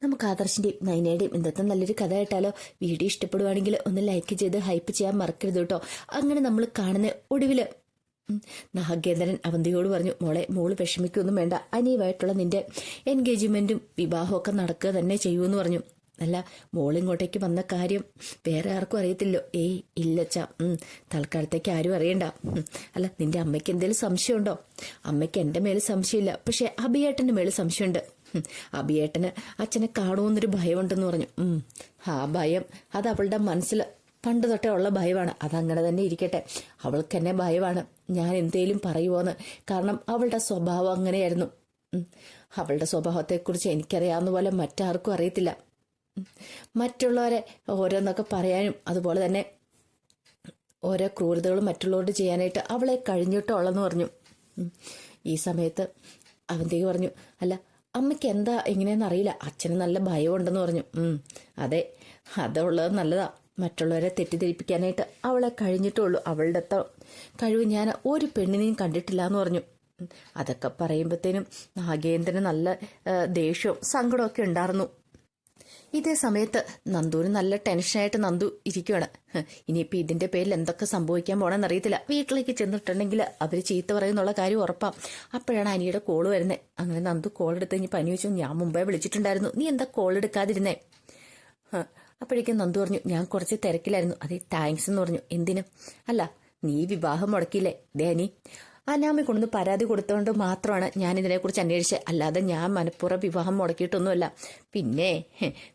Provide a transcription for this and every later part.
നമുക്ക് ആദർശിന്റെയും നൈനയുടെയും ഇന്നത്തെ നല്ലൊരു കഥ കേട്ടാലോ? വീഡിയോ ഇഷ്ടപ്പെടുവാണെങ്കിൽ ഒന്ന് ലൈക്ക് ചെയ്ത് ഹൈപ്പ് ചെയ്യാൻ മറക്കരുത് കേട്ടോ. അങ്ങനെ നമ്മൾ കാണുന്ന ഒടുവില് നാഗേന്ദ്രൻ അവന്തിയോട് പറഞ്ഞു, മോള് വിഷമിക്കൊന്നും വേണ്ട, അനിയുമായിട്ടുള്ള നിന്റെ എൻഗേജ്മെന്റും വിവാഹമൊക്കെ നടക്കുക തന്നെ ചെയ്യൂന്ന് പറഞ്ഞു. അല്ല, മോളിങ്ങോട്ടേക്ക് വന്ന കാര്യം വേറെ ആർക്കും അറിയത്തില്ലോ? ഇല്ലച്ച, തൽക്കാലത്തേക്ക് ആരും അറിയണ്ട. അല്ല, നിന്റെ അമ്മയ്ക്ക് എന്തെങ്കിലും സംശയമുണ്ടോ? അമ്മയ്ക്ക് എന്റെ മേലെ സംശയമില്ല, പക്ഷെ അഭിയേട്ടന്റെ മേലെ സംശയമുണ്ട്. അഭിയേട്ടന് അച്ഛനെ കാണുമെന്നൊരു ഭയമുണ്ടെന്ന് പറഞ്ഞു. ആ ഭയം അത് അവളുടെ മനസ്സിൽ പണ്ട് തൊട്ടേ ഉള്ള ഭയമാണ്. അതങ്ങനെ തന്നെ ഇരിക്കട്ടെ. അവൾക്ക് എന്നെ ഭയമാണ്, ഞാൻ എന്തേലും പറയുമോന്ന്. കാരണം അവളുടെ സ്വഭാവം അങ്ങനെയായിരുന്നു. അവളുടെ സ്വഭാവത്തെക്കുറിച്ച് എനിക്കറിയാവുന്ന പോലെ മറ്റാർക്കും അറിയത്തില്ല. മറ്റുള്ളവരെ ഓരോന്നൊക്കെ പറയാനും അതുപോലെ തന്നെ ഓരോ ക്രൂരതകളും മറ്റുള്ളവരോട് ചെയ്യാനായിട്ട് അവളെ കഴിഞ്ഞിട്ടുള്ളെന്ന് പറഞ്ഞു. ഈ സമയത്ത് അവന്തേക്ക് പറഞ്ഞു, അല്ല അമ്മയ്ക്ക് എന്താ എങ്ങനെയാന്ന് അറിയില്ല, അച്ഛന് നല്ല ഭയമുണ്ടെന്ന് പറഞ്ഞു. അതെ, അതുള്ളത് നല്ലതാ. മറ്റുള്ളവരെ തെറ്റിദ്ധരിപ്പിക്കാനായിട്ട് അവളെ കഴിഞ്ഞിട്ടുള്ളൂ. അവളുടെ കഴിവ് ഞാൻ ഒരു പെണ്ണിനെയും കണ്ടിട്ടില്ല എന്ന് പറഞ്ഞു. അതൊക്കെ പറയുമ്പോഴത്തേനും നാഗേന്ദ്രന് നല്ല ദേഷ്യവും സങ്കടമൊക്കെ ഉണ്ടായിരുന്നു. ഇതേ സമയത്ത് നന്ദുവിന് നല്ല ടെൻഷനായിട്ട് നന്ദു ഇരിക്കുകയാണ്. ഇനിയിപ്പോൾ ഇതിന്റെ പേരിൽ എന്തൊക്കെ സംഭവിക്കാൻ പോണെന്ന് അറിയത്തില്ല. വീട്ടിലേക്ക് ചെന്നിട്ടുണ്ടെങ്കിൽ അവർ ചീത്ത പറയുന്നുള്ള കാര്യം ഉറപ്പാ. അപ്പോഴാണ് അനിയുടെ കോള് വരുന്നത്. അങ്ങനെ നന്ദു കോൾ എടുത്ത് കഴിഞ്ഞ് പനി വെച്ചു, ഞാൻ മുമ്പേ വിളിച്ചിട്ടുണ്ടായിരുന്നു, നീ എന്താ കോൾ എടുക്കാതിരുന്നേ? അപ്പോഴേക്കും നന്ദു പറഞ്ഞു, ഞാൻ കുറച്ച് തിരക്കിലായിരുന്നു. അതെ, താങ്ക്സ് എന്ന് പറഞ്ഞു. എന്തിനും? അല്ല, നീ വിവാഹം മുടക്കിയില്ലേ? ദേനി അനാമി കൊണ്ടു പരാതി കൊടുത്തുകൊണ്ട് മാത്രമാണ് ഞാൻ ഇതിനെക്കുറിച്ച് അന്വേഷിച്ചത്, അല്ലാതെ ഞാൻ മനഃപൂർവ്വം വിവാഹം മുടക്കിയിട്ടൊന്നുമല്ല. പിന്നെ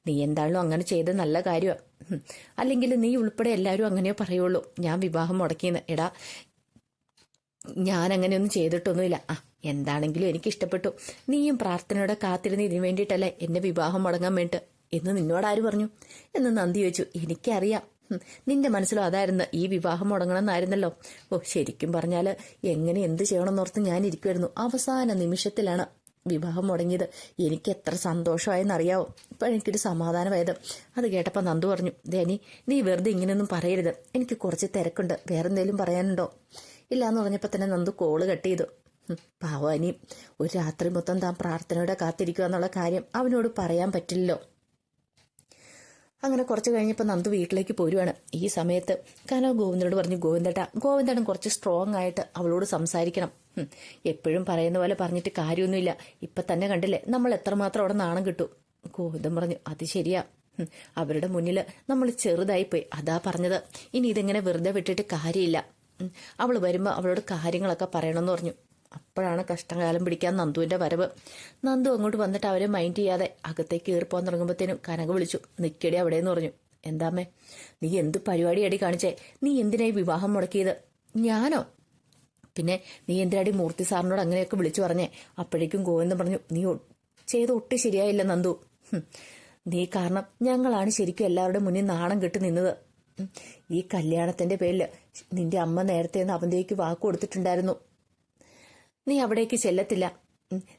നീ എന്താണല്ലോ അങ്ങനെ ചെയ്ത് നല്ല കാര്യമാണ്. അല്ലെങ്കിൽ നീ ഉൾപ്പെടെ എല്ലാവരും അങ്ങനെയോ പറയുള്ളൂ ഞാൻ വിവാഹം മുടക്കിയെന്ന്. എടാ, ഞാൻ അങ്ങനെയൊന്നും ചെയ്തിട്ടൊന്നുമില്ല. എന്താണെങ്കിലും എനിക്ക് ഇഷ്ടപ്പെട്ടു. നീയും പ്രാർത്ഥനയോടെ കാത്തിരുന്ന് ഇതിനു വേണ്ടിയിട്ടല്ലേ എന്നെ വിവാഹം മുടങ്ങാൻ വേണ്ടിട്ട് എന്ന് നിന്നോടാര് പറഞ്ഞു എന്ന് നന്ദി ചോദിച്ചു. എനിക്കറിയാം, നിന്റെ മനസ്സിലും അതായിരുന്നു, ഈ വിവാഹം മുടങ്ങണമെന്നായിരുന്നല്ലോ. ശരിക്കും പറഞ്ഞാൽ എങ്ങനെ എന്ത് ചെയ്യണമെന്നോർത്ത് ഞാൻ ഇരിക്കുമായിരുന്നു. അവസാന നിമിഷത്തിലാണ് വിവാഹം മുടങ്ങിയത്. എനിക്ക് എത്ര സന്തോഷമായെന്നറിയാവോ? ഇപ്പം എനിക്കൊരു സമാധാനമായത്. അത് കേട്ടപ്പോൾ നന്ദു പറഞ്ഞു, ദേനി നീ വെറുതെ ഇങ്ങനെയൊന്നും പറയരുത്, എനിക്ക് കുറച്ച് തിരക്കുണ്ട്, വേറെന്തേലും പറയാനുണ്ടോ? ഇല്ലാന്ന് പറഞ്ഞപ്പോൾ തന്നെ നന്ദു കോള് കട്ട് ചെയ്തു. പാവാനി ഒരു രാത്രി മൊത്തം താൻ പ്രാർത്ഥനയോടെ കാത്തിരിക്കുക എന്നുള്ള കാര്യം അവനോട് പറയാൻ പറ്റില്ലല്ലോ. അങ്ങനെ കുറച്ച് കഴിഞ്ഞപ്പോൾ നന്ദു വീട്ടിലേക്ക് പോരുവാണ്. ഈ സമയത്ത് കനോ ഗോവിന്ദനോട് പറഞ്ഞു, ഗോവിന്ദേട്ടൻ കുറച്ച് സ്ട്രോങ് ആയിട്ട് അവളോട് സംസാരിക്കണം. എപ്പോഴും പറയുന്ന പോലെ പറഞ്ഞിട്ട് കാര്യമൊന്നുമില്ല. ഇപ്പൊ തന്നെ കണ്ടില്ലേ നമ്മൾ എത്രമാത്രം അവിടെ നാണം കിട്ടു. ഗോവിന്ദൻ പറഞ്ഞു, അത് ശരിയാ, അവരുടെ മുന്നിൽ നമ്മൾ ചെറുതായിപ്പോയി, അതാ പറഞ്ഞത്. ഇനി ഇതെങ്ങനെ വെറുതെ വിട്ടിട്ട് കാര്യമില്ല. അവൾ വരുമ്പോൾ അവളോട് കാര്യങ്ങളൊക്കെ പറയണമെന്ന് പറഞ്ഞു. അപ്പോഴാണ് കഷ്ടകാലം പിടിക്കാൻ നന്ദുവിന്റെ വരവ്. നന്ദു അങ്ങോട്ട് വന്നിട്ട് അവരെ മൈൻഡ് ചെയ്യാതെ അകത്തേക്ക് കയറിപ്പോകാൻ തുടങ്ങുമ്പോഴത്തേനും കനക വിളിച്ചു, നിക്കടി അവിടെയെന്ന് പറഞ്ഞു. എന്താമ്മേ, നീ എന്ത് പരിപാടിയടി കാണിച്ചേ? നീ എന്തിനായി വിവാഹം മുടക്കിയത്? ഞാനോ? പിന്നെ നീ എന്തിനാടി മൂർത്തി സാറിനോട് അങ്ങനെയൊക്കെ വിളിച്ചു പറഞ്ഞേ? അപ്പോഴേക്കും ഗോവിന്ദൻ പറഞ്ഞു, നീ ചെയ്ത് ഒട്ടും ശരിയായില്ല നന്ദു. നീ കാരണം ഞങ്ങളാണ് ശരിക്കും എല്ലാവരുടെ മുന്നിൽ നാണം കെട്ട് നിന്നത്. ഈ കല്യാണത്തിന്റെ പേരിൽ നിന്റെ അമ്മ നേരത്തെ അവന്തേക്ക് വാക്ക് കൊടുത്തിട്ടുണ്ടായിരുന്നു, നീ അവിടേക്ക് ചെല്ലത്തില്ല,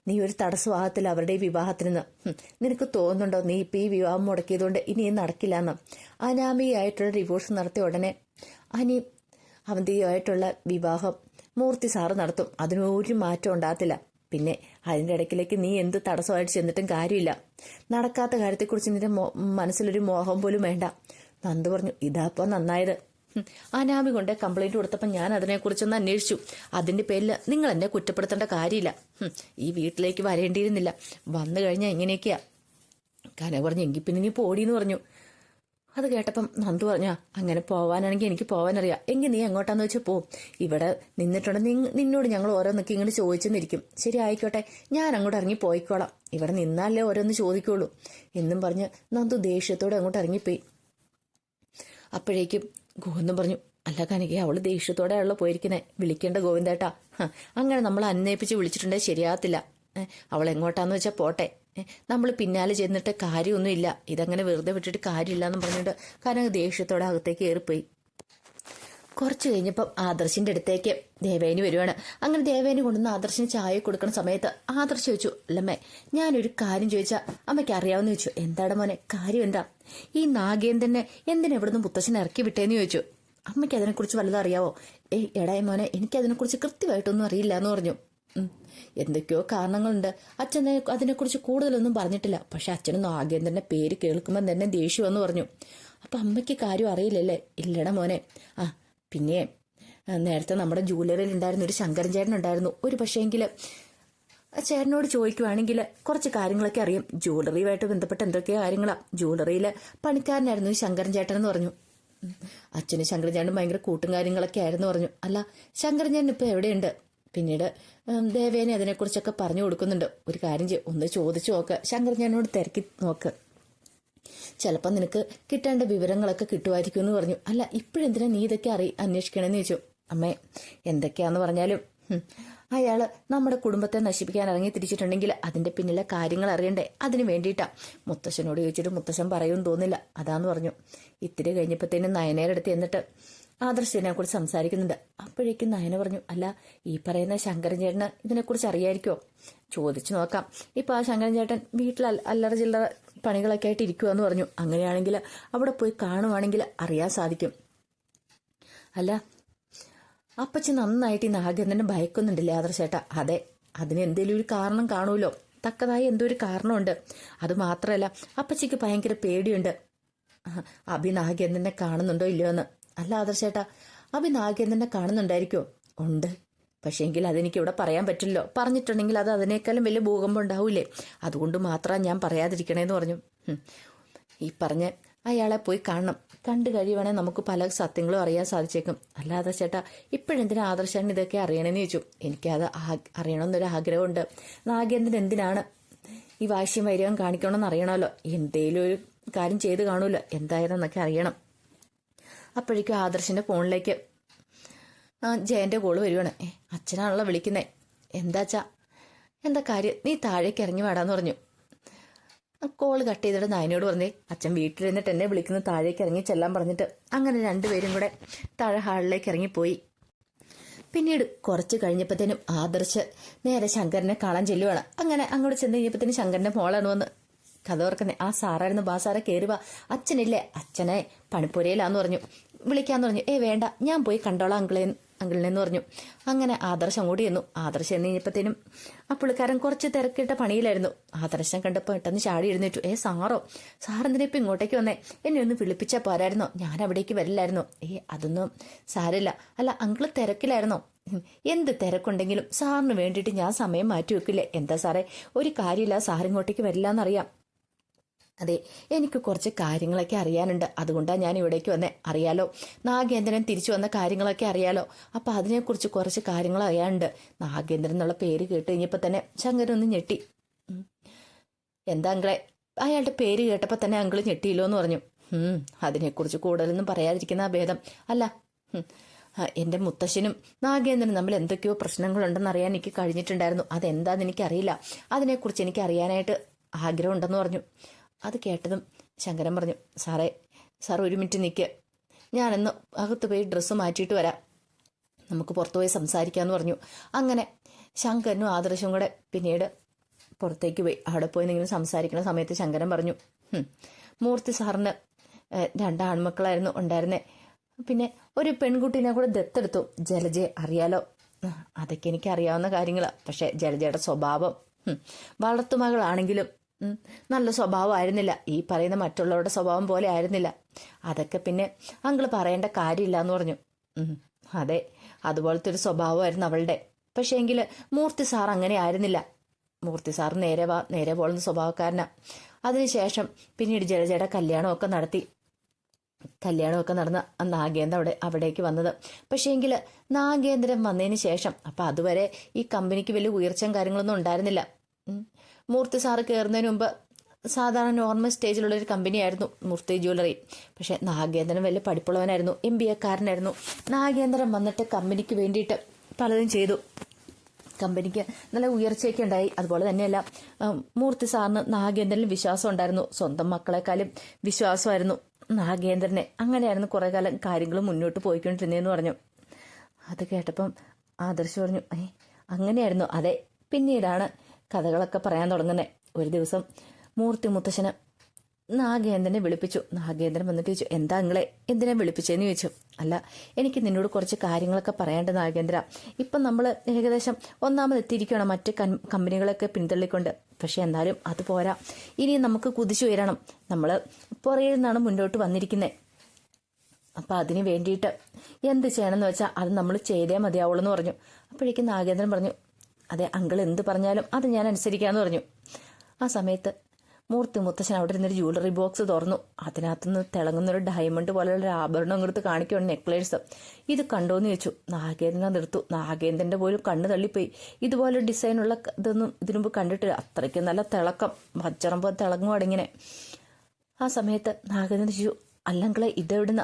നീ ഒരു തടസ്സവാഹത്തില്ല അവരുടെ വിവാഹത്തിനെന്ന്. നിനക്ക് തോന്നുന്നുണ്ടോ നീ ഇപ്പൊ ഈ വിവാഹം മുടക്കിയതുകൊണ്ട് ഇനിയും നടക്കില്ലെന്ന്? അനാമിയായിട്ടുള്ള ഡിവോഴ്സ് നടത്തിയ ഉടനെ അവന്തിയുമായിട്ടുള്ള വിവാഹം മൂർത്തി സാറ് നടത്തും, അതിനൊരു മാറ്റം ഉണ്ടാകത്തില്ല. പിന്നെ അതിന്റെ ഇടയ്ക്കിലേക്ക് നീ എന്ത് തടസ്സമായിട്ട് ചെന്നിട്ടും കാര്യമില്ല. നടക്കാത്ത കാര്യത്തെക്കുറിച്ച് നിന്റെ മനസ്സിലൊരു മോഹം പോലും വേണ്ട. നന്ദു പറഞ്ഞു, ഇതാപ്പോ നന്നായത്. അനാമി കൊണ്ട് കംപ്ലൈന്റ് കൊടുത്തപ്പോൾ ഞാൻ അതിനെക്കുറിച്ചൊന്ന് അന്വേഷിച്ചു. അതിന്റെ പേരിൽ നിങ്ങൾ എന്നെ കുറ്റപ്പെടുത്തേണ്ട കാര്യമില്ല. ഈ വീട്ടിലേക്ക് വരേണ്ടിയിരുന്നില്ല, വന്നു കഴിഞ്ഞാൽ എങ്ങനെയൊക്കെയാ. കന പറഞ്ഞു, എങ്കിൽ പിന്നെ നീ പോടിയെന്ന് പറഞ്ഞു. അത് കേട്ടപ്പം നന്ദു പറഞ്ഞാ, അങ്ങനെ പോവാനാണെങ്കിൽ എനിക്ക് പോവാനറിയാം, എങ്കിൽ നീ എങ്ങോട്ടാന്ന് വെച്ചാൽ പോവും. ഇവിടെ നിന്നിട്ടുണ്ട് നിന്നോട് ഞങ്ങൾ ഓരോന്നൊക്കെ ഇങ്ങനെ ചോദിച്ചെന്നിരിക്കും. ശരി, ആയിക്കോട്ടെ, ഞാൻ അങ്ങോട്ട് ഇറങ്ങി പോയിക്കോളാം, ഇവിടെ നിന്നാലേ ഓരോന്ന് ചോദിക്കുള്ളൂ എന്നും പറഞ്ഞ് നന്ദു ദേഷ്യത്തോടെ അങ്ങോട്ട് ഇറങ്ങിപ്പോയി. അപ്പോഴേക്കും ഗോവിന്ദൻ പറഞ്ഞു, അല്ല കനകയെ, അവള് ദേഷ്യത്തോടെയാണല്ലോ പോയിരിക്കുന്നേ, വിളിക്കേണ്ട ഗോവിന്ദേട്ടാ. അങ്ങനെ നമ്മൾ അന്വേഷിച്ച് വിളിച്ചിട്ടുണ്ടെങ്കിൽ ശരിയാകത്തില്ല. അവൾ എങ്ങോട്ടാന്ന് വെച്ചാൽ പോട്ടെ, നമ്മൾ പിന്നാലെ ചെന്നിട്ട് കാര്യമൊന്നുമില്ല, ഇതങ്ങനെ വെറുതെ വിട്ടിട്ട് കാര്യമില്ല എന്നും പറഞ്ഞിട്ട് കനക ദേഷ്യത്തോടെ അകത്തേക്ക് കയറിപ്പോയി. കുറച്ച് കഴിഞ്ഞപ്പം ആദർശിന്റെ അടുത്തേക്ക് ദേവേനി വരുവാണ്. അങ്ങനെ ദേവേനി കൊണ്ടുവന്ന് ആദർശിന് ചായ കൊടുക്കുന്ന സമയത്ത് ആദർശ് ചോദിച്ചു, അല്ലമ്മേ ഞാനൊരു കാര്യം ചോദിച്ചാൽ അമ്മയ്ക്ക് അറിയാവുന്ന ചോദിച്ചു. എന്താണ് മോനെ, കാര്യം എന്താ? ഈ നാഗേന്ദ്രനെ എന്തിനാ ഇവിടുന്ന് മുത്തശ്ശനെ ഇറക്കി വിട്ടേന്ന് ചോദിച്ചു. അമ്മയ്ക്ക് അതിനെക്കുറിച്ച് വല്ലതും അറിയാവോ? എടാ മോനെ, എനിക്കതിനെക്കുറിച്ച് കൃത്യമായിട്ടൊന്നും അറിയില്ല എന്ന് പറഞ്ഞു. എന്തൊക്കെയോ കാരണങ്ങളുണ്ട്. അച്ഛനെ അതിനെക്കുറിച്ച് കൂടുതലൊന്നും പറഞ്ഞിട്ടില്ല. പക്ഷെ അച്ഛനും നാഗേന്ദ്രന്റെ പേര് കേൾക്കുമ്പോൾ തന്നെ ദേഷ്യമെന്ന് പറഞ്ഞു. അപ്പം അമ്മയ്ക്ക് കാര്യം അറിയില്ലല്ലേ? ഇല്ലട മോനെ. പിന്നെ നേരത്തെ നമ്മുടെ ജ്വല്ലറിയിൽ ഉണ്ടായിരുന്ന ഒരു ശങ്കരൻ ചേട്ടനുണ്ടായിരുന്നു. ഒരു പക്ഷേങ്കിൽ ചേട്ടനോട് ചോദിക്കുവാണെങ്കിൽ കുറച്ച് കാര്യങ്ങളൊക്കെ അറിയും. ജ്വല്ലറിയുമായിട്ട് ബന്ധപ്പെട്ട എന്തൊക്കെയോ കാര്യങ്ങളാ. ജ്വല്ലറിയിലെ പണിക്കാരനായിരുന്നു ഈ ശങ്കരൻ ചേട്ടൻ എന്ന് പറഞ്ഞു. അച്ഛന് ശങ്കരൻ ചേട്ടൻ ഭയങ്കര കൂട്ടും കാര്യങ്ങളൊക്കെ ആയിരുന്നു പറഞ്ഞു. അല്ല, ശങ്കരൻ ചേട്ടൻ ഇപ്പൊ എവിടെയുണ്ട്? പിന്നീട് ദേവേനെ അതിനെക്കുറിച്ചൊക്കെ പറഞ്ഞു കൊടുക്കുന്നുണ്ട്. ഒരു കാര്യം ചെയ്യും, ഒന്ന് ചോദിച്ചു നോക്ക്, ശങ്കരൻ ചേട്ടനോട് തിരക്കി നോക്ക്, ചിലപ്പോൾ നിനക്ക് കിട്ടേണ്ട വിവരങ്ങളൊക്കെ കിട്ടുമായിരിക്കും എന്ന് പറഞ്ഞു. അല്ല, ഇപ്പോഴെന്തിനാ നീ ഇതൊക്കെ അന്വേഷിക്കണമെന്ന് ചോദിച്ചു. അമ്മേ, എന്തൊക്കെയാന്ന് പറഞ്ഞാലും അയാള് നമ്മുടെ കുടുംബത്തെ നശിപ്പിക്കാൻ ഇറങ്ങി തിരിച്ചിട്ടുണ്ടെങ്കിൽ അതിന്റെ പിന്നിലെ കാര്യങ്ങൾ അറിയണ്ടേ? അതിന് വേണ്ടിയിട്ടാ. മുത്തശ്ശനോട് ചോദിച്ചിട്ട് മുത്തശ്ശൻ പറയുമെന്ന് തോന്നില്ല, അതാന്ന് പറഞ്ഞു. ഇത്തിരി കഴിഞ്ഞപ്പോഴത്തേനും നയനയുടെ അടുത്ത് എന്നിട്ട് ആദർശിനെ കുറിച്ച് സംസാരിക്കുന്നുണ്ട്. അപ്പോഴേക്കും നയന പറഞ്ഞു, അല്ല, ഈ പറയുന്ന ശങ്കരൻ ചേട്ടന് ഇതിനെക്കുറിച്ച് അറിയായിരിക്കോ? ചോദിച്ചു നോക്കാം. ഇപ്പൊ ആ ശങ്കരൻ ചേട്ടൻ വീട്ടിൽ അല്ലറ ചില്ലറ പണികളൊക്കെ ആയിട്ട് ഇരിക്കുവാന്ന് പറഞ്ഞു. അങ്ങനെയാണെങ്കിൽ അവിടെ പോയി കാണുവാണെങ്കിൽ അറിയാൻ സാധിക്കും. അല്ല, അപ്പച്ചി നന്നായിട്ട് ഈ നാഗേന്ദ്രനെ ഭയക്കുന്നുണ്ടല്ലേ ആദർശേട്ടാ? അതെ, അതിന് എന്തേലും ഒരു കാരണം കാണുമല്ലോ. തക്കതായ എന്തോ ഒരു കാരണമുണ്ട്. അത് മാത്രമല്ല, അപ്പച്ചിക്ക് ഭയങ്കര പേടിയുണ്ട്. അഭി നാഗേന്ദ്രനെ കാണുന്നുണ്ടോ ഇല്ലയോ എന്ന്. അല്ല ആദർശേട്ടാ, അഭി നാഗേന്ദ്രനെ കാണുന്നുണ്ടായിരിക്കോ? ഉണ്ട്, പക്ഷേങ്കിൽ അതെനിക്ക് ഇവിടെ പറയാൻ പറ്റില്ലോ. പറഞ്ഞിട്ടുണ്ടെങ്കിൽ അത് അതിനേക്കാളും വലിയ ഭൂകമ്പം ഉണ്ടാവൂലേ? അതുകൊണ്ട് മാത്രം ഞാൻ പറയാതിരിക്കണേന്ന് പറഞ്ഞു. ഈ പറഞ്ഞ് അയാളെ പോയി കാണണം. കണ്ടു കഴിയുവാണെങ്കിൽ നമുക്ക് പല സത്യങ്ങളും അറിയാൻ സാധിച്ചേക്കും. അല്ല ആദർശേട്ടാ, ഇപ്പോഴെന്തിനാ ആദർശേട്ടൻ ഇതൊക്കെ അറിയണമെന്ന് ചോദിച്ചു. എനിക്കത് അറിയണമെന്നൊരു ആഗ്രഹമുണ്ട്. നാഗേന്ദ്രൻ എന്തിനാണ് ഈ വാശിയും വൈര്യവും കാണിക്കണമെന്ന് അറിയണമല്ലോ. എന്തേലും ഒരു കാര്യം ചെയ്ത് കാണൂല്ലോ, എന്തായിരുന്നൊക്കെ അറിയണം. അപ്പോഴേക്കും ആദർശിന്റെ ഫോണിലേക്ക് ജയന്റെ കോള് വരുവാണ്. അച്ഛനാണല്ലോ വിളിക്കുന്നേ. എന്താച്ചാ? എന്താ കാര്യം? നീ താഴേക്ക് ഇറങ്ങി വാടാന്ന് പറഞ്ഞു. കോള് കട്ട് ചെയ്തിട്ട് നായനോട് പറഞ്ഞേ, അച്ഛൻ വീട്ടിലിരുന്നിട്ട് എന്നെ വിളിക്കുന്ന, താഴേക്ക് ഇറങ്ങി ചെല്ലാൻ പറഞ്ഞിട്ട്. അങ്ങനെ രണ്ടുപേരും കൂടെ താഴെ ഹാളിലേക്ക് ഇറങ്ങിപ്പോയി. പിന്നീട് കുറച്ച് കഴിഞ്ഞപ്പോഴത്തേനും ആദർശ് നേരെ ശങ്കരനെ കാണാൻ ചെല്ലുവാണ്. അങ്ങനെ അങ്ങോട്ട് ചെന്ന് കഴിഞ്ഞപ്പോഴത്തേനും ശങ്കരന്റെ മോളാണ് വന്ന് കഥ ഓർക്കുന്നേ. ആ സാറായിരുന്നു. ബാസാറെ കയറി വാ, അച്ഛനില്ലേ? അച്ഛനെ പണിപ്പുരയിലാന്ന് പറഞ്ഞു, വിളിക്കാന്ന് പറഞ്ഞു. വേണ്ട, ഞാൻ പോയി കണ്ടോളാം അങ്കിളിനെന്ന് പറഞ്ഞു. അങ്ങനെ ആദർശം അങ്ങോട്ട് ചെന്നു. ആദർശം എന്ന് കഴിഞ്ഞപ്പോഴത്തേനും ആ പുള്ളിക്കാരൻ കുറച്ച് തിരക്കിട്ട പണിയിലായിരുന്നു. ആദർശം കണ്ടപ്പോൾ പെട്ടെന്ന് ചാടി എഴുന്നേറ്റു. സാറെന്തിനാ ഇപ്പം ഇങ്ങോട്ടേക്ക് വന്നേ? എന്നെ ഒന്ന് വിളിപ്പിച്ചാൽ പോരായിരുന്നോ? ഞാൻ അവിടേക്ക് വരില്ലായിരുന്നോ? അതൊന്നും സാരില്ല. അല്ല, അങ്കിള് തിരക്കിലായിരുന്നോ? എന്ത് തിരക്കുണ്ടെങ്കിലും സാറിന് വേണ്ടിയിട്ട് ഞാൻ സമയം മാറ്റി വെക്കില്ലേ? എന്താ സാറേ, ഒരു കാര്യമില്ല, സാറിങ്ങോട്ടേക്ക് വരില്ലാന്നറിയാം. അതെ, എനിക്ക് കുറച്ച് കാര്യങ്ങളൊക്കെ അറിയാനുണ്ട്, അതുകൊണ്ടാണ് ഞാൻ ഇവിടേക്ക് വന്നേ. അറിയാലോ, നാഗേന്ദ്രൻ തിരിച്ചു വന്ന കാര്യങ്ങളൊക്കെ അറിയാലോ. അപ്പൊ അതിനെക്കുറിച്ച് കുറച്ച് കാര്യങ്ങൾ അറിയാനുണ്ട്. നാഗേന്ദ്രൻ എന്നുള്ള പേര് കേട്ട് കഴിഞ്ഞപ്പോ തന്നെ ശങ്കരൻ ഒന്ന് ഞെട്ടി. എന്താ അങ്കിളെ? അയാളുടെ പേര് കേട്ടപ്പോ തന്നെ അങ്കിള് ഞെട്ടിയില്ലോ എന്ന് പറഞ്ഞു. അതിനെക്കുറിച്ച് കൂടുതലൊന്നും പറയാതിരിക്കുന്ന ഭേദം. അല്ല, എന്റെ മുത്തശ്ശനും നാഗേന്ദ്രനും തമ്മിൽ എന്തൊക്കെയോ പ്രശ്നങ്ങളുണ്ടെന്ന് അറിയാൻ എനിക്ക് കഴിഞ്ഞിട്ടുണ്ടായിരുന്നു. അതെന്താന്ന് എനിക്കറിയില്ല. അതിനെക്കുറിച്ച് എനിക്ക് അറിയാനായിട്ട് ആഗ്രഹം ഉണ്ടെന്ന് പറഞ്ഞു. അത് കേട്ടതും ശങ്കരൻ പറഞ്ഞു, സാർ ഒരു മിനിറ്റ് നിൽക്ക്, ഞാനൊന്ന് അകത്ത് പോയി ഡ്രസ്സ് മാറ്റിയിട്ട് വരാം, നമുക്ക് പുറത്തു പോയി സംസാരിക്കാമെന്ന് പറഞ്ഞു. അങ്ങനെ ശങ്കരനും ആദർശവും കൂടെ പിന്നീട് പുറത്തേക്ക് പോയി. അവിടെ പോയി നിങ്ങൾ സംസാരിക്കുന്ന സമയത്ത് ശങ്കരൻ പറഞ്ഞു, മൂർത്തി സാറിന് 2 ആൺമക്കളായിരുന്നു ഉണ്ടായിരുന്നേ. പിന്നെ ഒരു പെൺകുട്ടീനെ കൂടെ ദത്തെടുത്തു, ജലജയെ. അറിയാലോ, അതൊക്കെ എനിക്ക് അറിയാവുന്ന കാര്യങ്ങളാണ്. പക്ഷെ ജലജയുടെ സ്വഭാവം വളർത്തുമകളാണെങ്കിലും നല്ല സ്വഭാവമായിരുന്നില്ല. ഈ പറയുന്ന മറ്റുള്ളവരുടെ സ്വഭാവം പോലെ ആയിരുന്നില്ല. അതൊക്കെ പിന്നെ അങ്കിള് പറയേണ്ട കാര്യമില്ല എന്ന് പറഞ്ഞു. അതെ, അതുപോലത്തെ ഒരു സ്വഭാവമായിരുന്നു അവളുടെ. പക്ഷേ എങ്കിൽ മൂർത്തി സാർ അങ്ങനെ ആയിരുന്നില്ല. മൂർത്തി സാർ നേരെ പോകുന്ന സ്വഭാവക്കാരനാ. അതിനുശേഷം പിന്നീട് ജലജയുടെ കല്യാണമൊക്കെ നടന്ന നാഗേന്ദ്രൻ അവിടേക്ക് വന്നത്. പക്ഷേ എങ്കിൽ നാഗേന്ദ്രൻ വന്നതിന് ശേഷം, അപ്പൊ അതുവരെ ഈ കമ്പനിക്ക് വലിയ ഉയർച്ചയും കാര്യങ്ങളൊന്നും ഉണ്ടായിരുന്നില്ല. മൂർത്തി സാറ് കയറുന്നതിന് മുമ്പ് സാധാരണ നോർമൽ സ്റ്റേജിലുള്ള ഒരു കമ്പനിയായിരുന്നു മൂർത്തി ജ്വല്ലറി. പക്ഷെ നാഗേന്ദ്രൻ വലിയ പഠിപ്പുള്ളവനായിരുന്നു, MBA കാരനായിരുന്നു. നാഗേന്ദ്രൻ വന്നിട്ട് കമ്പനിക്ക് വേണ്ടിയിട്ട് പലതും ചെയ്തു. കമ്പനിക്ക് നല്ല ഉയർച്ചയൊക്കെ ഉണ്ടായി. അതുപോലെ തന്നെയല്ല, മൂർത്തി സാറിന് നാഗേന്ദ്രനിൽ വിശ്വാസം ഉണ്ടായിരുന്നു. സ്വന്തം മക്കളെക്കാളും വിശ്വാസമായിരുന്നു നാഗേന്ദ്രനെ. അങ്ങനെയായിരുന്നു കുറെ കാലം കാര്യങ്ങൾ മുന്നോട്ട് പോയിക്കൊണ്ടിരുന്നതെന്ന് പറഞ്ഞു. അത് കേട്ടപ്പം ആദർശ് പറഞ്ഞു, അങ്ങനെയായിരുന്നു. അതെ, പിന്നീടാണ് കഥകളൊക്കെ പറയാൻ തുടങ്ങുന്നത്. ഒരു ദിവസം മൂർത്തി മുത്തശ്ശന് നാഗേന്ദ്രനെ വിളിപ്പിച്ചു. നാഗേന്ദ്രൻ വന്നിട്ട് ചോദിച്ചു, എന്താ നിങ്ങളെ എന്തിനാ വിളിപ്പിച്ചതെന്ന് ചോദിച്ചു. അല്ല, എനിക്ക് നിന്നോട് കുറച്ച് കാര്യങ്ങളൊക്കെ പറയാണ്ട് നാഗേന്ദ്ര. ഇപ്പം നമ്മൾ ഏകദേശം ഒന്നാമത് എത്തിയിരിക്കുകയാണ് മറ്റ് കമ്പനികളൊക്കെ പിന്തള്ളിക്കൊണ്ട്. പക്ഷെ എന്നാലും അത് പോരാ, ഇനി നമുക്ക് കുതിച്ചുയരണം. നമ്മൾ പുറകിൽ നിന്നാണ് മുന്നോട്ട് വന്നിരിക്കുന്നത്. അപ്പം അതിന് വേണ്ടിയിട്ട് എന്ത് ചെയ്യണമെന്ന് വെച്ചാൽ അത് നമ്മൾ ചെയ്തേ മതിയാവുള്ളൂ എന്ന് പറഞ്ഞു. അപ്പോഴേക്കും നാഗേന്ദ്രൻ പറഞ്ഞു, അതെ അങ്കിൾ എന്ത് പറഞ്ഞാലും അത് ഞാൻ അനുസരിക്കാമെന്ന് പറഞ്ഞു. ആ സമയത്ത് മൂർത്തി മുത്തശ്ശൻ അവിടെ ഇരുന്നൊരു ജ്വല്ലറി ബോക്സ് തുറന്നു. അതിനകത്തുനിന്ന് തിളങ്ങുന്നൊരു ഡയമണ്ട് പോലെയുള്ള ഒരു ആഭരണം എടുത്ത് കാണിക്കുകയാണ്, നെക്ലേഴ്സ്. ഇത് കണ്ടോന്ന് ചോദിച്ചു. നാഗേന്ദ്രനെ നിർത്തു. നാഗേന്ദ്രന്റെ പോലും കണ്ണ് തള്ളിപ്പോയി. ഇതുപോലെ ഡിസൈനുള്ള ഇതൊന്നും ഇതിനു മുമ്പ് കണ്ടിട്ടില്ല. അത്രയ്ക്ക് നല്ല തിളക്കം, വജ്രം പോലെ തിളങ്ങുവാണ് ഇങ്ങനെ. ആ സമയത്ത് നാഗേന്ദ്രൻ ചോദിച്ചു, അല്ലങ്കളെ ഇതെവിടുന്ന?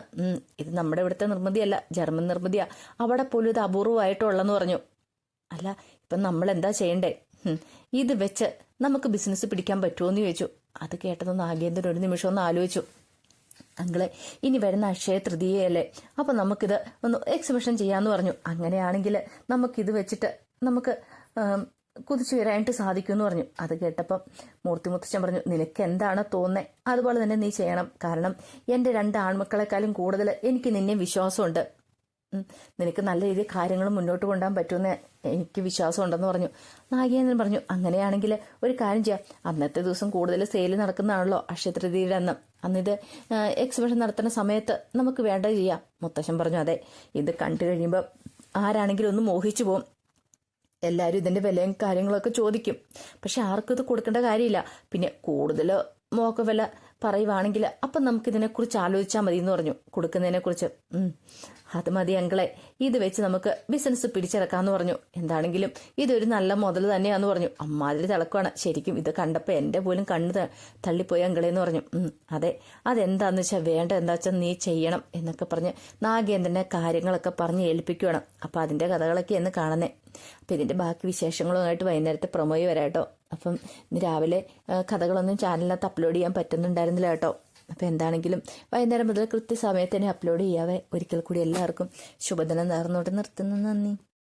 ഇത് നമ്മുടെ ഇവിടുത്തെ നിർമ്മിതിയല്ല, ജർമ്മൻ നിർമ്മിതിയാ. അവിടെ പോലും ഇത് അപൂർവമായിട്ടുള്ളെന്ന് പറഞ്ഞു. അല്ല, ഇപ്പം നമ്മൾ എന്താ ചെയ്യണ്ടേ? ഇത് വെച്ച് നമുക്ക് ബിസിനസ് പിടിക്കാൻ പറ്റുമോ എന്ന് ചോദിച്ചു. അത് കേട്ടത് നാഗേന്ദ്രൻ ഒരു നിമിഷം ഒന്ന് ആലോചിച്ചു. അങ്കിളെ, ഇനി വരുന്ന അക്ഷയ തൃതീയല്ലേ, അപ്പം നമുക്കിത് ഒന്ന് എക്സിബിഷൻ ചെയ്യാന്ന് പറഞ്ഞു. അങ്ങനെയാണെങ്കിൽ നമുക്കിത് വെച്ചിട്ട് നമുക്ക് കുതിച്ചു വരാനായിട്ട് സാധിക്കുമെന്ന് പറഞ്ഞു. അത് കേട്ടപ്പം മൂർത്തി മുത്തച്ഛൻ പറഞ്ഞു, നിനക്ക് എന്താണ് തോന്നുന്നത് അതുപോലെ തന്നെ നീ ചെയ്യണം. കാരണം എൻ്റെ 2 ആൺമക്കളെക്കാളും കൂടുതൽ എനിക്ക് നിന്നെ വിശ്വാസമുണ്ട്. നിനക്ക് നല്ല രീതിയിൽ കാര്യങ്ങൾ മുന്നോട്ട് കൊണ്ടുപോകാൻ പറ്റുമെന്ന് എനിക്ക് വിശ്വാസമുണ്ടെന്ന് പറഞ്ഞു. നാഗേന്ദ്രൻ പറഞ്ഞു, അങ്ങനെയാണെങ്കിൽ ഒരു കാര്യം ചെയ്യാം. അന്നത്തെ ദിവസം കൂടുതൽ സെയിൽ നടക്കുന്നതാണല്ലോ അക്ഷയതൃതീയയുടെ അന്ന്. അന്നിത് എക്സിബിഷൻ നടത്തുന്ന സമയത്ത് നമുക്ക് വേണ്ടത് ചെയ്യാം. മുത്തശ്ശൻ പറഞ്ഞു, അതെ, ഇത് കണ്ടു കഴിയുമ്പോൾ ആരാണെങ്കിലും ഒന്ന് മോഹിച്ചു പോകും. എല്ലാവരും ഇതിൻ്റെ വിലയും കാര്യങ്ങളൊക്കെ ചോദിക്കും. പക്ഷെ ആർക്കും ഇത് കൊടുക്കേണ്ട കാര്യമില്ല. പിന്നെ കൂടുതൽ മോക്ക വില പറയുവാണെങ്കിൽ അപ്പം നമുക്കിതിനെക്കുറിച്ച് ആലോചിച്ചാൽ മതി എന്ന് പറഞ്ഞു. കൊടുക്കുന്നതിനെക്കുറിച്ച് അത് മതി അങ്കിളെ, ഇത് വെച്ച് നമുക്ക് ബിസിനസ് പിടിച്ചെടുക്കാന്ന് പറഞ്ഞു. എന്താണെങ്കിലും ഇതൊരു നല്ല മുതൽ തന്നെയാന്ന് പറഞ്ഞു. അമ്മാതിരി തിളക്കമാണ്. ശരിക്കും ഇത് കണ്ടപ്പോൾ എൻ്റെ പോലും കണ്ണ് തള്ളിപ്പോയി അങ്കിളേന്ന് പറഞ്ഞു. അതെ, അതെന്താന്ന് വെച്ചാൽ വേണ്ട എന്താ വെച്ചാൽ നീ ചെയ്യണം എന്നൊക്കെ പറഞ്ഞ് നാഗേന്ദ്രനെ കാര്യങ്ങളൊക്കെ പറഞ്ഞ് ഏൽപ്പിക്കുകയാണ്. അപ്പം അതിൻ്റെ കഥകളൊക്കെ എന്ന് കാണുന്നേ. അപ്പം ഇതിൻ്റെ ബാക്കി വിശേഷങ്ങളുമായിട്ട് വൈകുന്നേരത്തെ പ്രൊമോയി വരാം കേട്ടോ. അപ്പം ഇന്ന് രാവിലെ കഥകളൊന്നും ചാനലിനകത്ത് അപ്ലോഡ് ചെയ്യാൻ പറ്റുന്നുണ്ടായിരുന്നില്ല കേട്ടോ. അപ്പം എന്താണെങ്കിലും വൈകുന്നേരം മുതൽ കൃത്യസമയത്ത് തന്നെ അപ്ലോഡ് ചെയ്യാവേ. ഒരിക്കൽ കൂടി എല്ലാവർക്കും ശുഭദിനം നേർന്നോട്ട് നിർത്തുന്നു. നന്ദി.